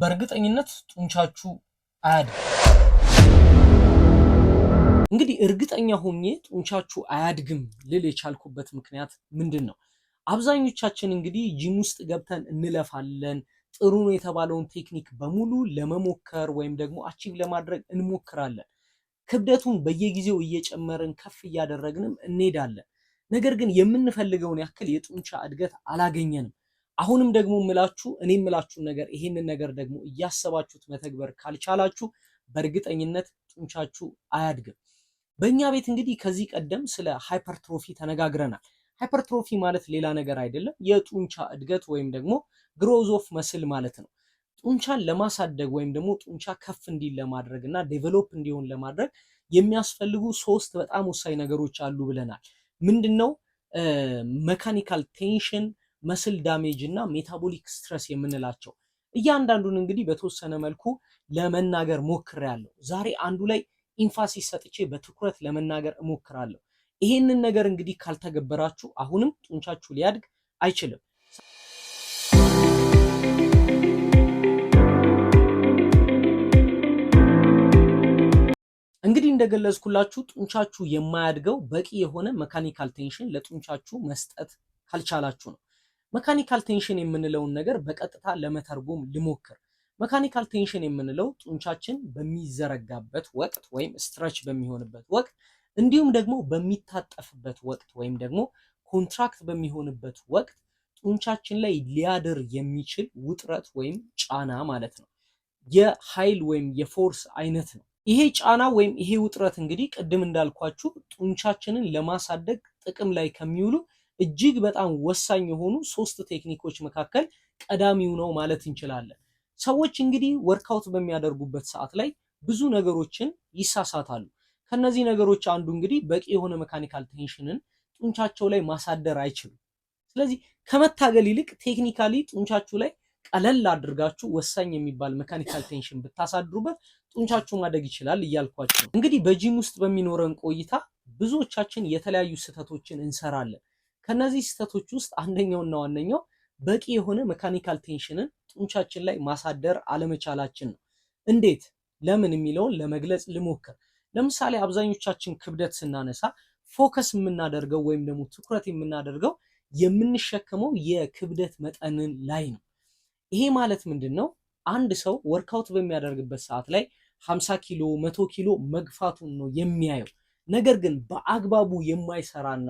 በእርግጠኝነት ጡንቻችሁ አያድግም። እንግዲህ እርግጠኛ ሆኜ ጡንቻችሁ አያድግም ልል የቻልኩበት ምክንያት ምንድን ነው? አብዛኞቻችን እንግዲህ ጂም ውስጥ ገብተን እንለፋለን። ጥሩ ነው የተባለውን ቴክኒክ በሙሉ ለመሞከር ወይም ደግሞ አቺቭ ለማድረግ እንሞክራለን። ክብደቱን በየጊዜው እየጨመርን ከፍ እያደረግንም እንሄዳለን። ነገር ግን የምንፈልገውን ያክል የጡንቻ እድገት አላገኘንም። አሁንም ደግሞ እኔ የምላችሁን ነገር ይሄንን ነገር ደግሞ እያሰባችሁት መተግበር ካልቻላችሁ በእርግጠኝነት ጡንቻችሁ አያድግም። በእኛ ቤት እንግዲህ ከዚህ ቀደም ስለ ሃይፐርትሮፊ ተነጋግረናል። ሃይፐርትሮፊ ማለት ሌላ ነገር አይደለም፣ የጡንቻ እድገት ወይም ደግሞ ግሮዝ ኦፍ መስል ማለት ነው። ጡንቻን ለማሳደግ ወይም ደግሞ ጡንቻ ከፍ እንዲል ለማድረግ እና ዴቨሎፕ እንዲሆን ለማድረግ የሚያስፈልጉ ሶስት በጣም ወሳኝ ነገሮች አሉ ብለናል። ምንድነው? መካኒካል ቴንሽን፣ መስል ዳሜጅ እና ሜታቦሊክ ስትረስ የምንላቸው። እያንዳንዱን እንግዲህ በተወሰነ መልኩ ለመናገር ሞክሬያለሁ። ዛሬ አንዱ ላይ ኢንፋሲስ ሰጥቼ በትኩረት ለመናገር እሞክራለሁ። ይሄንን ነገር እንግዲህ ካልተገበራችሁ አሁንም ጡንቻችሁ ሊያድግ አይችልም። እንግዲህ እንደገለጽኩላችሁ ጡንቻችሁ የማያድገው በቂ የሆነ መካኒካል ቴንሽን ለጡንቻችሁ መስጠት ካልቻላችሁ ነው። መካኒካል ቴንሽን የምንለውን ነገር በቀጥታ ለመተርጎም ልሞክር። መካኒካል ቴንሽን የምንለው ጡንቻችን በሚዘረጋበት ወቅት ወይም ስትረች በሚሆንበት ወቅት እንዲሁም ደግሞ በሚታጠፍበት ወቅት ወይም ደግሞ ኮንትራክት በሚሆንበት ወቅት ጡንቻችን ላይ ሊያድር የሚችል ውጥረት ወይም ጫና ማለት ነው። የኃይል ወይም የፎርስ አይነት ነው። ይሄ ጫና ወይም ይሄ ውጥረት እንግዲህ ቅድም እንዳልኳችሁ ጡንቻችንን ለማሳደግ ጥቅም ላይ ከሚውሉ እጅግ በጣም ወሳኝ የሆኑ ሶስት ቴክኒኮች መካከል ቀዳሚው ነው ማለት እንችላለን። ሰዎች እንግዲህ ወርክአውት በሚያደርጉበት ሰዓት ላይ ብዙ ነገሮችን ይሳሳታሉ። ከነዚህ ነገሮች አንዱ እንግዲህ በቂ የሆነ መካኒካል ቴንሽንን ጡንቻቸው ላይ ማሳደር አይችሉም። ስለዚህ ከመታገል ይልቅ ቴክኒካሊ ጡንቻችሁ ላይ ቀለል አድርጋችሁ ወሳኝ የሚባል መካኒካል ቴንሽን ብታሳድሩበት ጡንቻችሁ ማደግ ይችላል እያልኳችሁ ነው። እንግዲህ በጂም ውስጥ በሚኖረን ቆይታ ብዙዎቻችን የተለያዩ ስህተቶችን እንሰራለን። ከነዚህ ስህተቶች ውስጥ አንደኛውና ዋነኛው በቂ የሆነ መካኒካል ቴንሽንን ጡንቻችን ላይ ማሳደር አለመቻላችን ነው። እንዴት፣ ለምን የሚለውን ለመግለጽ ልሞክር። ለምሳሌ አብዛኞቻችን ክብደት ስናነሳ ፎከስ የምናደርገው ወይም ደግሞ ትኩረት የምናደርገው የምንሸከመው የክብደት መጠንን ላይ ነው። ይሄ ማለት ምንድን ነው? አንድ ሰው ወርክአውት በሚያደርግበት ሰዓት ላይ 50 ኪሎ 100 ኪሎ መግፋቱን ነው የሚያየው። ነገር ግን በአግባቡ የማይሰራና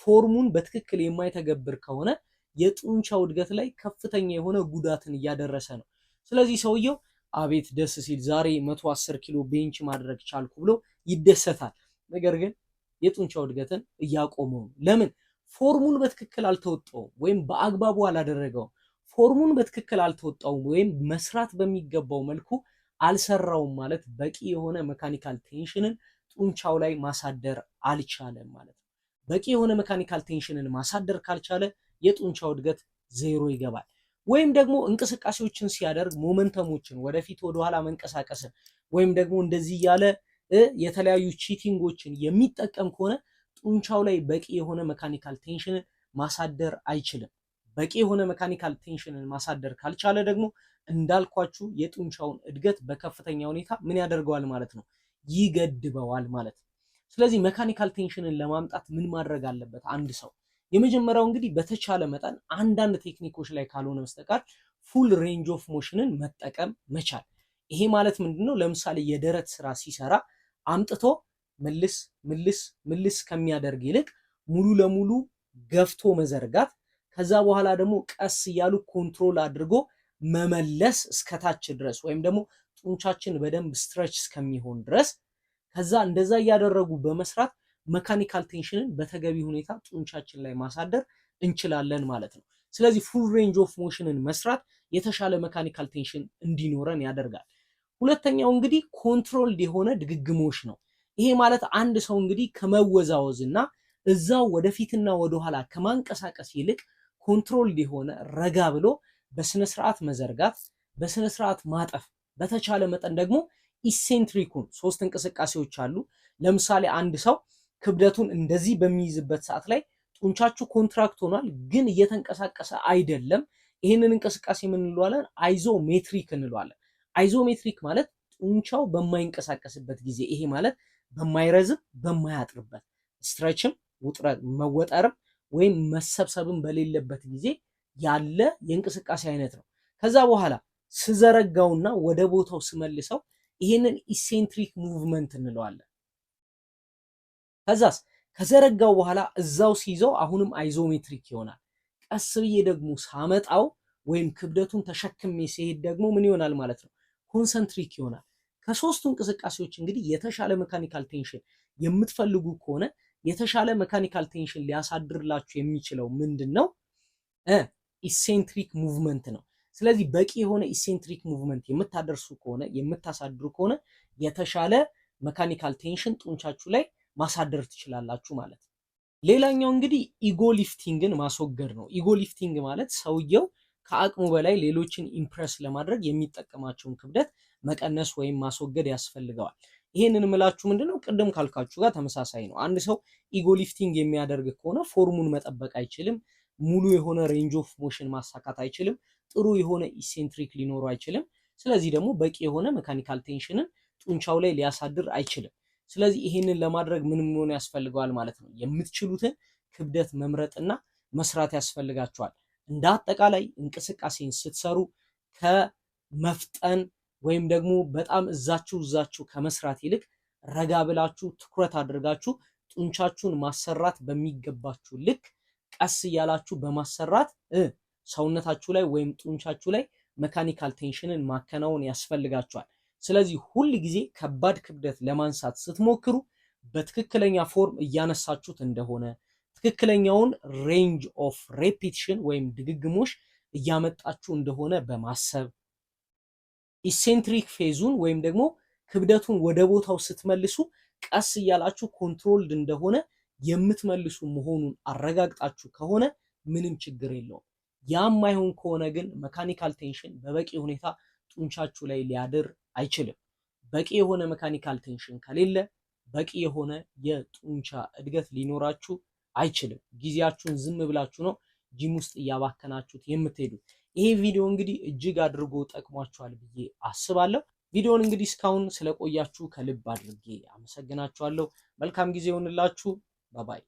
ፎርሙን በትክክል የማይተገብር ከሆነ የጡንቻው እድገት ላይ ከፍተኛ የሆነ ጉዳትን እያደረሰ ነው። ስለዚህ ሰውየው አቤት ደስ ሲል ዛሬ 110 ኪሎ ቤንች ማድረግ ቻልኩ ብሎ ይደሰታል። ነገር ግን የጡንቻው እድገትን እያቆመው ነው። ለምን? ፎርሙን በትክክል አልተወጣውም ወይም በአግባቡ አላደረገውም። ፎርሙን በትክክል አልተወጣውም ወይም መስራት በሚገባው መልኩ አልሰራውም ማለት በቂ የሆነ መካኒካል ቴንሽንን ጡንቻው ላይ ማሳደር አልቻለም ማለት ነው። በቂ የሆነ መካኒካል ቴንሽንን ማሳደር ካልቻለ የጡንቻው እድገት ዜሮ ይገባል። ወይም ደግሞ እንቅስቃሴዎችን ሲያደርግ ሞመንተሞችን ወደፊት ወደኋላ መንቀሳቀስን ወይም ደግሞ እንደዚህ ያለ የተለያዩ ቺቲንጎችን የሚጠቀም ከሆነ ጡንቻው ላይ በቂ የሆነ መካኒካል ቴንሽንን ማሳደር አይችልም። በቂ የሆነ መካኒካል ቴንሽንን ማሳደር ካልቻለ ደግሞ እንዳልኳችሁ የጡንቻውን እድገት በከፍተኛ ሁኔታ ምን ያደርገዋል ማለት ነው? ይገድበዋል ማለት ነው። ስለዚህ መካኒካል ቴንሽንን ለማምጣት ምን ማድረግ አለበት አንድ ሰው? የመጀመሪያው እንግዲህ በተቻለ መጠን አንዳንድ ቴክኒኮች ላይ ካልሆነ በስተቀር ፉል ሬንጅ ኦፍ ሞሽንን መጠቀም መቻል። ይሄ ማለት ምንድነው? ለምሳሌ የደረት ስራ ሲሰራ አምጥቶ ምልስ ምልስ ምልስ ከሚያደርግ ይልቅ ሙሉ ለሙሉ ገፍቶ መዘርጋት፣ ከዛ በኋላ ደግሞ ቀስ እያሉ ኮንትሮል አድርጎ መመለስ እስከታች ድረስ ወይም ደግሞ ጡንቻችን በደንብ ስትሬች እስከሚሆን ድረስ ከዛ እንደዛ እያደረጉ በመስራት መካኒካል ቴንሽንን በተገቢ ሁኔታ ጡንቻችን ላይ ማሳደር እንችላለን ማለት ነው። ስለዚህ ፉል ሬንጅ ኦፍ ሞሽንን መስራት የተሻለ መካኒካል ቴንሽን እንዲኖረን ያደርጋል። ሁለተኛው እንግዲህ ኮንትሮልድ የሆነ ድግግሞሽ ነው። ይሄ ማለት አንድ ሰው እንግዲህ ከመወዛወዝ እና እዛው ወደፊትና ወደኋላ ከማንቀሳቀስ ይልቅ ኮንትሮልድ የሆነ ረጋ ብሎ በስነ ስርዓት መዘርጋት፣ በስነ ስርዓት ማጠፍ፣ በተቻለ መጠን ደግሞ ኢሴንትሪኩን ሶስት እንቅስቃሴዎች አሉ። ለምሳሌ አንድ ሰው ክብደቱን እንደዚህ በሚይዝበት ሰዓት ላይ ጡንቻችሁ ኮንትራክት ሆኗል፣ ግን እየተንቀሳቀሰ አይደለም። ይህንን እንቅስቃሴ ምን እንለዋለን? አይዞሜትሪክ እንለዋለን። አይዞሜትሪክ ማለት ጡንቻው በማይንቀሳቀስበት ጊዜ፣ ይሄ ማለት በማይረዝም በማያጥርበት፣ ስትሬችም መወጠርም ወይም መሰብሰብም በሌለበት ጊዜ ያለ የእንቅስቃሴ አይነት ነው። ከዛ በኋላ ስዘረጋውና ወደ ቦታው ስመልሰው ይሄንን ኢሴንትሪክ ሙቭመንት እንለዋለን። ከዛስ ከዘረጋው በኋላ እዛው ሲይዘው አሁንም አይዞሜትሪክ ይሆናል። ቀስ ብዬ ደግሞ ሳመጣው ወይም ክብደቱን ተሸክሜ ሲሄድ ደግሞ ምን ይሆናል ማለት ነው? ኮንሰንትሪክ ይሆናል። ከሶስቱ እንቅስቃሴዎች እንግዲህ የተሻለ ሜካኒካል ቴንሽን የምትፈልጉ ከሆነ የተሻለ ሜካኒካል ቴንሽን ሊያሳድርላችሁ የሚችለው ምንድን ነው? ኢሴንትሪክ ሙቭመንት ነው። ስለዚህ በቂ የሆነ ኢሴንትሪክ ሙቭመንት የምታደርሱ ከሆነ የምታሳድሩ ከሆነ የተሻለ ሜካኒካል ቴንሽን ጡንቻችሁ ላይ ማሳደር ትችላላችሁ ማለት ነው። ሌላኛው እንግዲህ ኢጎ ሊፍቲንግን ማስወገድ ነው። ኢጎ ሊፍቲንግ ማለት ሰውየው ከአቅሙ በላይ ሌሎችን ኢምፕረስ ለማድረግ የሚጠቀማቸውን ክብደት መቀነስ ወይም ማስወገድ ያስፈልገዋል። ይሄንን ምላችሁ ምንድነው? ቅድም ካልካችሁ ጋር ተመሳሳይ ነው። አንድ ሰው ኢጎ ሊፍቲንግ የሚያደርግ ከሆነ ፎርሙን መጠበቅ አይችልም። ሙሉ የሆነ ሬንጅ ኦፍ ሞሽን ማሳካት አይችልም። ጥሩ የሆነ ኢሴንትሪክ ሊኖሩ አይችልም። ስለዚህ ደግሞ በቂ የሆነ ሜካኒካል ቴንሽንን ጡንቻው ላይ ሊያሳድር አይችልም። ስለዚህ ይሄንን ለማድረግ ምን ሆነ ያስፈልገዋል ማለት ነው? የምትችሉትን ክብደት መምረጥና መስራት ያስፈልጋቸዋል። እንደ አጠቃላይ እንቅስቃሴን ስትሰሩ ከመፍጠን ወይም ደግሞ በጣም እዛችሁ ከመስራት ይልቅ ረጋ ብላችሁ ትኩረት አድርጋችሁ ጡንቻችሁን ማሰራት በሚገባችሁ ልክ ቀስ እያላችሁ በማሰራት ሰውነታችሁ ላይ ወይም ጡንቻችሁ ላይ ሜካኒካል ቴንሽንን ማከናወን ያስፈልጋችኋል። ስለዚህ ሁል ጊዜ ከባድ ክብደት ለማንሳት ስትሞክሩ በትክክለኛ ፎርም እያነሳችሁት እንደሆነ ትክክለኛውን ሬንጅ ኦፍ ሬፒቲሽን ወይም ድግግሞሽ እያመጣችሁ እንደሆነ በማሰብ ኢሴንትሪክ ፌዙን ወይም ደግሞ ክብደቱን ወደ ቦታው ስትመልሱ ቀስ እያላችሁ ኮንትሮልድ እንደሆነ የምትመልሱ መሆኑን አረጋግጣችሁ ከሆነ ምንም ችግር የለውም። ያም ማይሆን ከሆነ ግን ሜካኒካል ቴንሽን በበቂ ሁኔታ ጡንቻችሁ ላይ ሊያድር አይችልም። በቂ የሆነ ሜካኒካል ቴንሽን ከሌለ በቂ የሆነ የጡንቻ እድገት ሊኖራችሁ አይችልም። ጊዜያችሁን ዝም ብላችሁ ነው ጂም ውስጥ እያባከናችሁት የምትሄዱት። ይሄ ቪዲዮ እንግዲህ እጅግ አድርጎ ጠቅሟችኋል ብዬ አስባለሁ። ቪዲዮውን እንግዲህ እስካሁን ስለቆያችሁ ከልብ አድርጌ አመሰግናችኋለሁ። መልካም ጊዜ ይሁንላችሁ። ባባይ